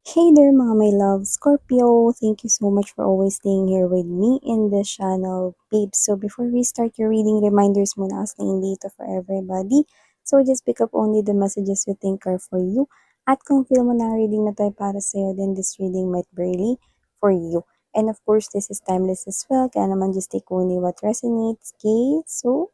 Hey there mga my love, Scorpio! Thank you so much for always staying here with me in this channel, babes. So before we start your reading, reminders muna staying dito for everybody. So just pick up only the messages you think are for you. At kung feel mo na reading na tayo para sa'yo, then this reading might be really for you. And of course, this is timeless as well, kaya naman just take only what resonates, okay? So,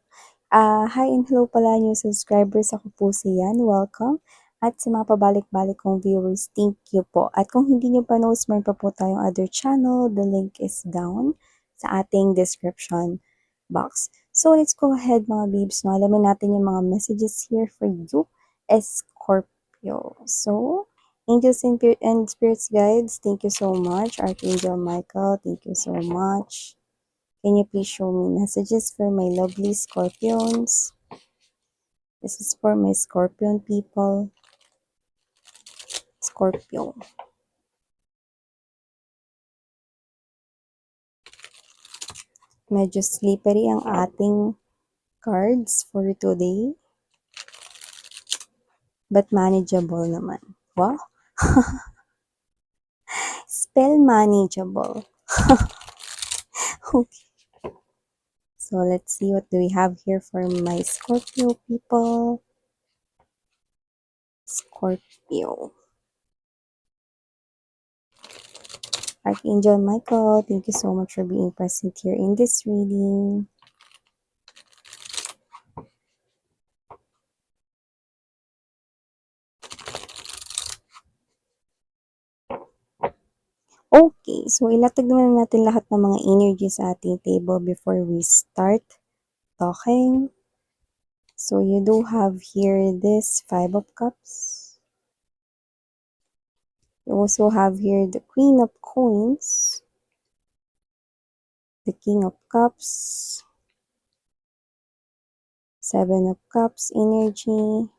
hi and hello pala new subscribers. Ako po si Yan. Welcome. At sa mga pabalik-balik kong viewers, thank you po. At kung hindi nyo pa knows, meron pa po tayong other channel. The link is down sa ating description box. So, let's go ahead mga babes. No? Alamin natin yung mga messages here for you as Scorpio. So, angels and spirits guides, thank you so much. Archangel Michael, thank you so much. Can you please show me messages for my lovely Scorpions? This is for my Scorpion people. Scorpio. Medyo slippery ang ating cards for today. But manageable naman. Wow. Spell manageable. Okay. So let's see what do we have here for my Scorpio people. Scorpio. Archangel Michael, thank you so much for being present here in this reading. Okay, so ilatag naman natin lahat ng mga energy sa ating table before we start talking. So you do have here this Five of Cups. You also have here the Queen of Coins, the King of Cups, Seven of Cups energy,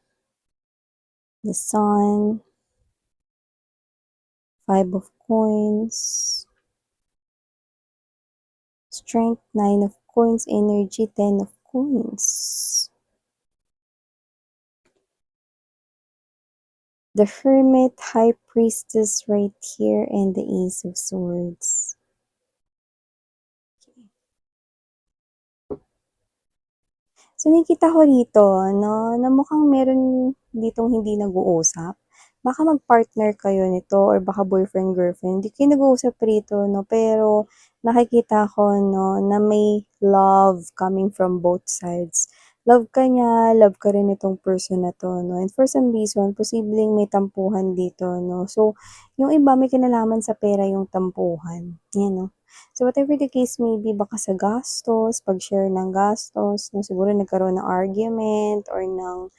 the Sun, Five of Coins, Strength, Nine of Coins energy, Ten of Coins, the Hermit, High Priestess right here, and the Ace of Swords. So, nakikita ko rito, no, na mukhang meron ditong hindi nag-uusap. Baka mag-partner kayo nito or baka boyfriend-girlfriend. Hindi kayo nag-uusap rito, no, pero nakikita ko, no, na may love coming from both sides. Love ka niya, love ka rin itong person na to, no. And for some reason, posibleng may tampuhan dito, no. So, yung iba may kinalaman sa pera yung tampuhan. Yan, no. So, whatever the case may be, baka sa gastos, pag-share ng gastos, no, siguro nagkaroon ng argument or ng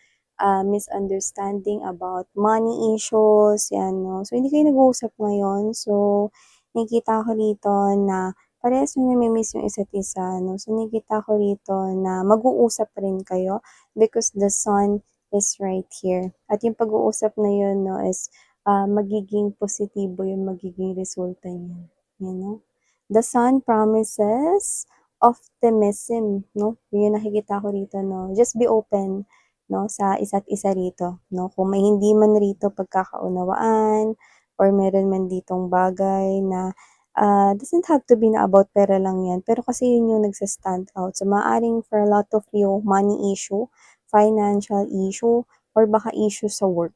misunderstanding about money issues, yan, no. So, hindi kayo nag-uusap ngayon. So, nakikita ko rito na parehas nyo nami-miss yung isa't isa, no. So, nakikita ko rito na mag-uusap rin kayo because the sun is right here. At yung pag-uusap na yun, no, is magiging positibo yung magiging resulta niya. Yan, no. The sun promises optimism, no? Yun nakikita ko rito, no? Just be open, no? Sa isa't isa rito, no? Kung may hindi man rito pagkakaunawaan or meron man ditong bagay na doesn't have to be na about pera lang yan. Pero kasi yun yung nagsa-stand out. So, maaaring for a lot of you, money issue, financial issue, or baka issue sa work.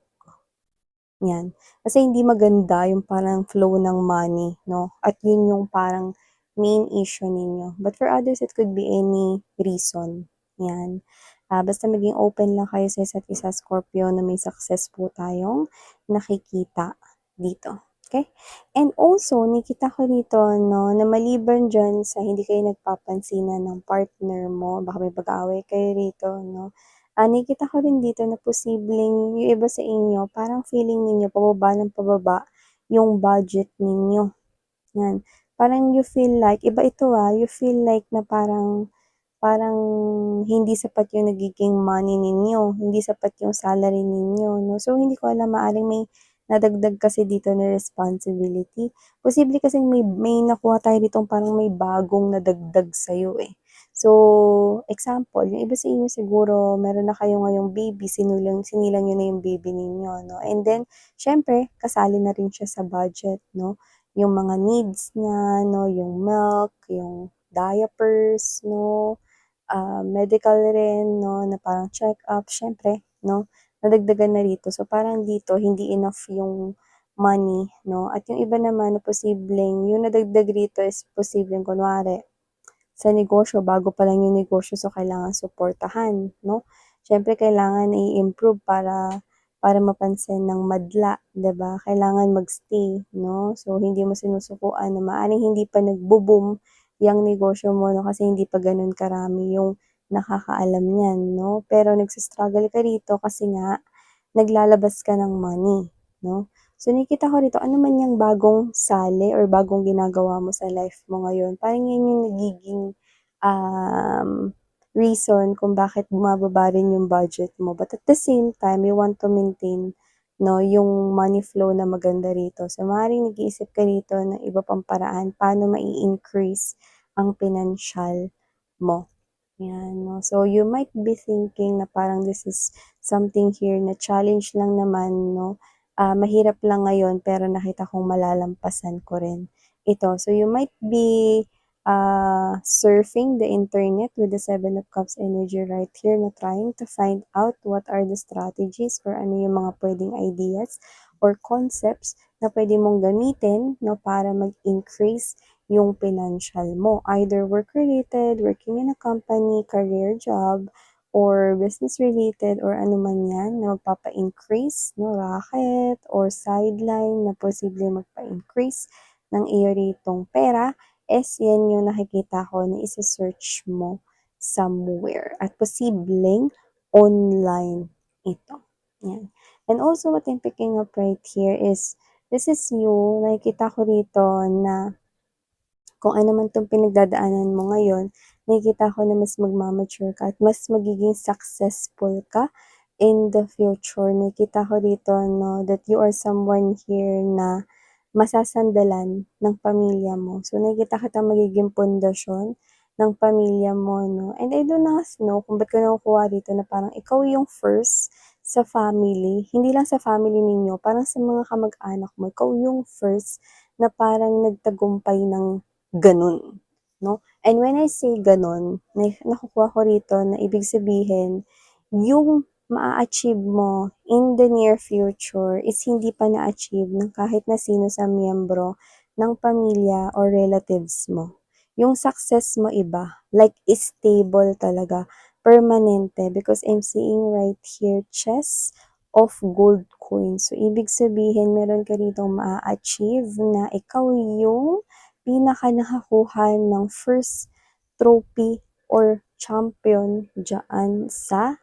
Yan. Kasi hindi maganda yung parang flow ng money, no? At yun yung parang main issue ninyo. But for others, it could be any reason. Yan. Basta maging open lang kayo sa isa't isa, Scorpio, na may success po tayong nakikita dito. Okay? And also, nakita ko dito, no, na maliban dyan sa hindi kayo nagpapansinan ng partner mo, baka may pag-aaway kayo rito, no? Nakikita ko rin dito na posibleng yung iba sa inyo, parang feeling ninyo pababa ng pababa yung budget ninyo. Yan. Parang you feel like, iba ito you feel like na parang hindi sapat yung nagiging money ninyo, hindi sapat yung salary ninyo, no? So, hindi ko alam, maaaring may nadagdag kasi dito na responsibility. Posible kasi may nakuha tayo ditong parang may bagong nadagdag sa'yo eh. So, example, yung iba sa inyo siguro meron na kayo ngayong baby, sinilang niyo na yung baby ninyo 'no, and then siyempre kasali na rin siya sa budget 'no, yung mga needs niya 'no, yung milk, yung diapers 'no, medical rin 'no, na parang check-up siyempre 'no, nadagdagan na rito. So, parang dito hindi enough yung money 'no, at yung iba naman na posibleng yung nadagdag rito is posibleng kunwari sa negosyo, bago pa lang yung negosyo so kailangan suportahan 'no. Siyempre kailangan i-improve para mapansin ng madla, 'di ba? Kailangan mag-stay 'no, so hindi mo sinusukuan na maaaring hindi pa nagbo-boom yang negosyo mo 'no, kasi hindi pa gano'n karami yung nakakaalam niyan 'no. Pero nagsi-struggle ka rito kasi nga naglalabas ka ng money 'no. So nakikita ko rito ano man yang bagong sali or bagong ginagawa mo sa life mo ngayon, parang yan yung nagiging, reason kung bakit bumababa rin yung budget mo. But at the same time, you want to maintain 'no, yung money flow na maganda rito. So maaaring nag-iisip ka rito ng iba pang paraan paano mai-increase ang pinansiyal mo. 'Yan 'no. So, you might be thinking na parang this is something here na challenge lang naman 'no, mahirap lang ngayon pero nakita kong malalampasan ko rin ito. So, you might be, surfing the internet with the Seven of Cups energy right here na trying to find out what are the strategies or ano yung mga puwedeng ideas or concepts na puwede mong gamitin 'no, para mag-increase yung financial mo, either work-related, working in a company, career job, or business-related or ano man yan na magpapa-increase, no, racket or sideline na posible magpa-increase ng iyo ritong pera, is yan yung nakikita ko na isa-search mo somewhere at posibleng online ito. Yan. And also what I'm picking up right here is, this is you, nakikita ko rito na kung ano man 'tong pinagdadaanan mo ngayon, nakikita ko na mas magma-mature ka at mas magiging successful ka in the future. Nakikita ko dito 'no, that you are someone here na masasandalan ng pamilya mo. So, nakikita kitang magiging pundasyon ng pamilya mo 'no, and I do not know kung ba't ko nakukuha dito na parang ikaw yung first sa family, hindi lang sa family ninyo, parang sa mga kamag-anak mo, ikaw yung first na parang nagtagumpay ng gano'n 'no. And when I say gano'n, nakukuha ko rito na ibig sabihin yung maa-achieve mo in the near future is hindi pa na-achieve ng kahit na sino sa miyembro ng pamilya or relatives mo. Yung success mo iba, like stable talaga, permanente, because I'm seeing right here chest of gold coins. So ibig sabihin meron ka ditong maa-achieve na ikaw yung nakakuha ng first trophy or champion diyaan sa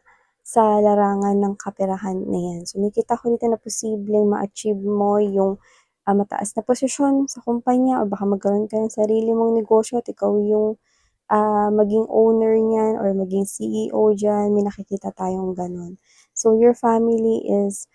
larangan ng kaperahan na yan. So nakikita ko dito na posibleng ma-achieve mo yung, mataas na posisyon sa kumpanya or baka magkaroon ka ng sarili mong negosyo at ikaw yung, maging owner niyan or maging CEO diyan, may nakikita tayong gano'n. So your family is,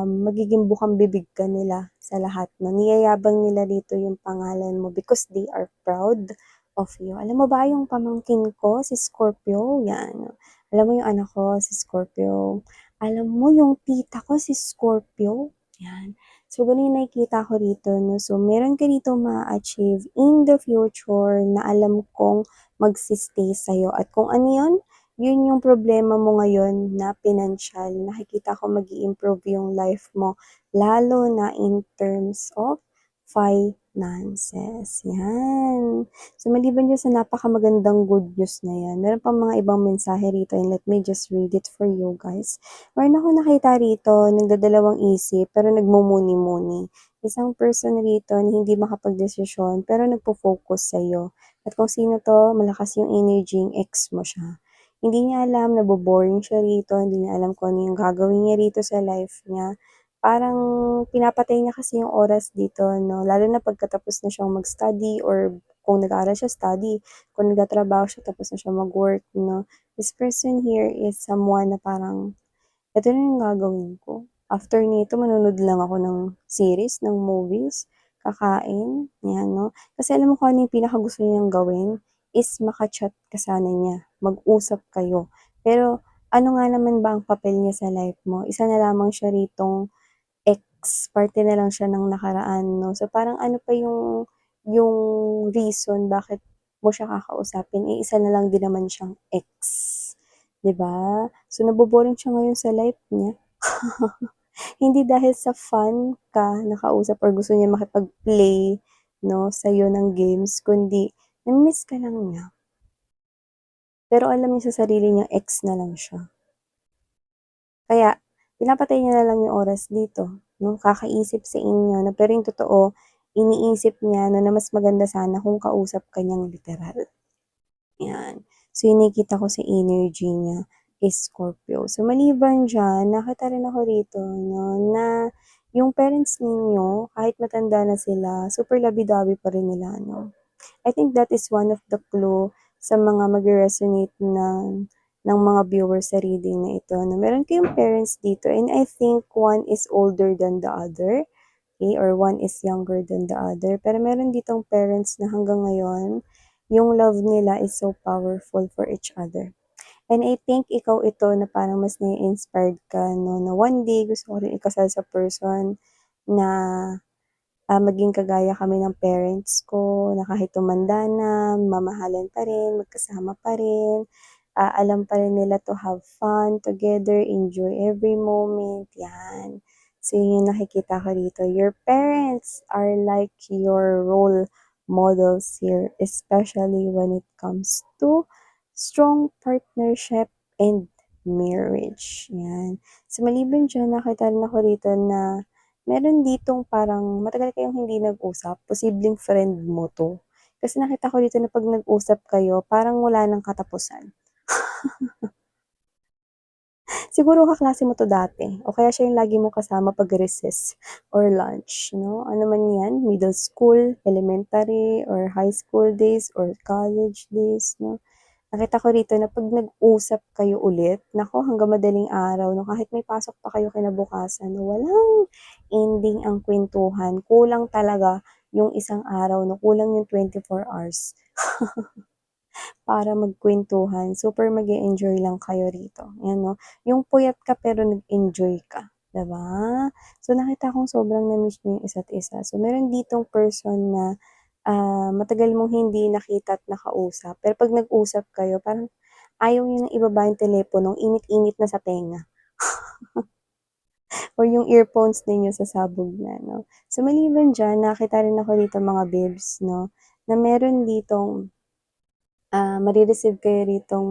magiging bukang-bibig ka nila sa lahat 'no, niyayabang nila dito yung pangalan mo because they are proud of you. Alam mo ba yung pamangkin ko si Scorpio, 'yan. Alam mo yung anak ko si Scorpio. Alam mo yung tita ko si Scorpio, 'yan. So, gano'n yung nakikita ko rito 'no. So, meron ka ditong maa-achieve in the future na alam kong magsi-stay sa'yo at kung ano yun, yun yung problema mo ngayon na pinansiyal. Nakikita ko mag-i-improve yung life mo lalo na in terms of finances, 'yan. So, maliban diyan sa napakamagandang good news na 'yan, meron pang mga ibang mensahe rito and let me just read it for you guys. Meron akong nakita rito, nagdadalawang isip pero nagmumuni-muni. Isang person rito na hindi makapagdesisyon pero nagfo-focus sa'yo. At kung sino 'to, malakas yung energy, yung ex mo siya. Hindi niya alam, nabo-boring siya rito, hindi niya alam kung ano yung gagawin niya rito sa life niya. Parang pinapatay niya kasi yung oras dito 'no, lalo na pagkatapos na siyang mag-study or kung nag-aaral siya, study, kung nagtatrabaho siya tapos na siya mag-work 'no. This person here is someone na parang, "Eto na yung gagawin ko, after nito manonood lang ako ng series, ng movies, kakain," 'yan 'no. Kasi alam mo kung ano yung pinakagusto niyang gawin? is maka-chat ka sana niya, mag-usap kayo. Pero ano nga naman ba ang papel niya sa life mo? Isa na lamang siya ritong ex, parte na lang siya ng nakaraan 'no. So parang ano pa yung reason bakit mo siya kakausapin, eh, isa na lang din naman siyang ex, 'di ba? So nabo-boring siya ngayon sa life niya. Hindi dahil sa fun ka nakausap or gusto niya makipag-play 'no, sa'yo ng games kundi nami-miss ka lang niya. Pero alam niya sa sarili niyang ex na lang siya. Kaya pinapatay niya na lang yung oras dito 'no, kakaisip sa inyo na pero yung totoo iniisip niya na mas maganda sana kung kausap ka niyang literal, 'yan. So yung nakikita ko sa energy niya is Scorpio. So maliban diyan nakita rin ako rito 'no, na yung parents ninyo kahit matanda na sila super lovey-dovey pa rin nila 'no. I think that is one of the clue sa mga magre-resonate ng mga viewers sa reading na ito na meron kayong parents dito and I think one is older than the other, okay, or one is younger than the other. Pero meron ditong parents na hanggang ngayon, yung love nila is so powerful for each other. And I think ikaw ito na parang mas nai-inspired ka 'no, na one day gusto ko rin ikasal sa person na maging kagaya kami ng parents ko na kahit tumanda na, mamahalan pa rin, magkasama pa rin, alam pa rin nila to have fun together, enjoy every moment, 'yan. So, yun yung nakikita ko dito. Your parents are like your role models here, especially when it comes to strong partnership and marriage, 'yan. So, maliban diyan nakita rin ako rito na meron ditong parang matagal kayong hindi nag-usap, posibleng friend mo 'to. Kasi nakita ko dito na 'pag nag-usap kayo parang wala ng katapusan. Siguro kaklase mo 'to dati o kaya siya yung lagi mong kasama 'pag recess or lunch 'no, ano man 'yan, middle school, elementary, or high school days or college days 'no. Nakita ko rito na 'pag nag-usap kayo ulit, naku hanggang madaling araw 'no, kahit may pasok pa kayo kinabukasan 'no, walang ending ang kuwentuhan. Kulang talaga yung isang araw 'no, kulang yung 24 hours para magkuwentuhan. Super mag-e-enjoy lang kayo rito, 'yan 'no. Yung puyat ka pero nag-enjoy ka, 'di ba? So, nakita kong sobrang na-miss niyo yung isa't isa. So, meron ditong person na matagal mong hindi nakita at nakausap, pero 'pag nag-usap kayo parang ayaw niyo ng ibaba yung telepono, init-init na sa tenga or yung earphones ninyo sasabog na 'no. So maliban diyan nakita rin ako dito mga bibs 'no, na meron ditong mare-receive kayo ritong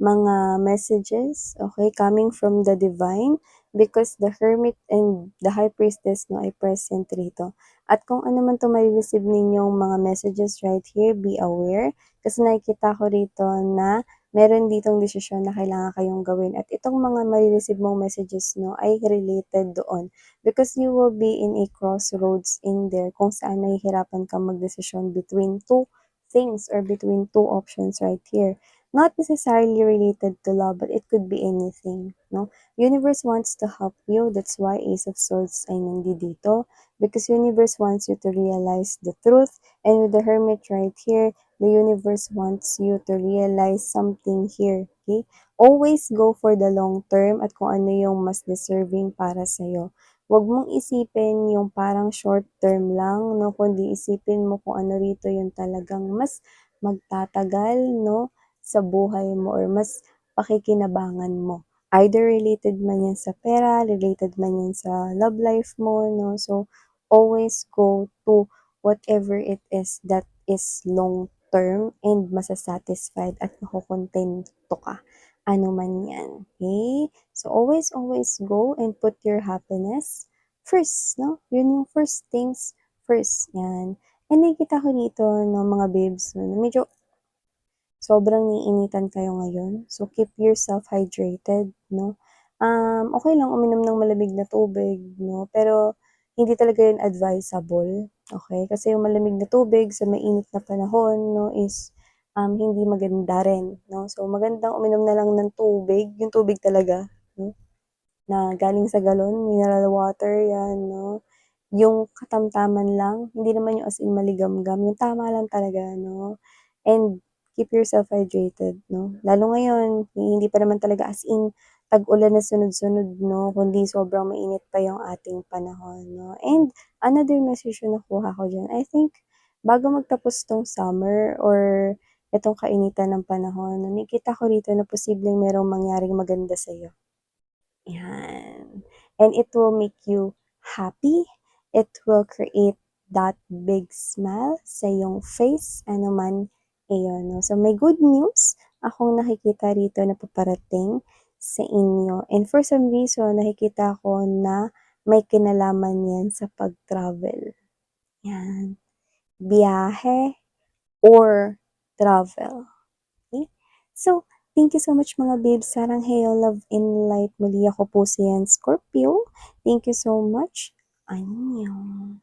mga messages, okay, coming from the divine because the hermit and the high priestess 'no ay present rito. At kung ano man 'tong mare-receive ninyong mga messages right here, be aware kasi nakikita ko rito na meron ditong desisyon na kailangan kayong gawin at itong mga mare-receive mong messages 'no ay related doon because you will be in a crossroads in there kung saan nahihirapan kang magdesisyon between two things or between two options right here. Not necessarily related to love, but it could be anything, no? Universe wants to help you. That's why Ace of Swords ay nandito because universe wants you to realize the truth. And with the Hermit right here, the universe wants you to realize something here, okay? Always go for the long term at kung ano yung mas deserving para sa'yo. Huwag mong isipin yung parang short term lang 'no, kundi isipin mo kung ano rito yung talagang mas magtatagal 'no, sa buhay mo or mas pakikinabangan mo. Either related man yan sa pera, related man yan sa love life mo 'no, so always go to whatever it is that is long term and masa-satisfied at nakokontento ka, ano man yan, okey? So always, always go and put your happiness first 'no, yun yung first things first, yan. And nakikita ko dito 'no mga babes 'no, na medyo sobrang naiinitan kayo ngayon, so keep yourself hydrated 'no. Okey lang uminom ng malamig na tubig 'no, pero hindi talaga yun advisable, okey? Kasi yung malamig na tubig sa mainit na panahon 'no is, hindi maganda rin 'no. So magandang uminom na lang ng tubig, yung tubig talaga 'no. Na galing sa galon, mineral water 'yan 'no, yung katamtaman lang, hindi naman yung as in maligamgam, yung tama lang talaga 'no. and keep yourself hydrated 'no. Lalo ngayon, hindi pa naman talaga as in tag-ulan na sunod-sunod 'no, kundi sobrang mainit pa yung ating panahon 'no. And another message na nakuha ko diyan, I think bago magtapos 'tong summer or itong kainitan ng panahon, nakikita ko rito na posibleng merong mangyaring maganda sa'yo. 'Yan. And it will make you happy, it will create that big smile sa iyong face, ano man iyon 'no. So may good news akong nakikita rito na paparating sa inyo and for some reason nakikita ko na may kinalaman 'yan sa pag-travel, 'yan. Biyahe or travel. Okay? So, thank you so much mga babes. Sarang heyo, love and light. Muli ako po si Yan Scorpio. Thank you so much. Annyeong.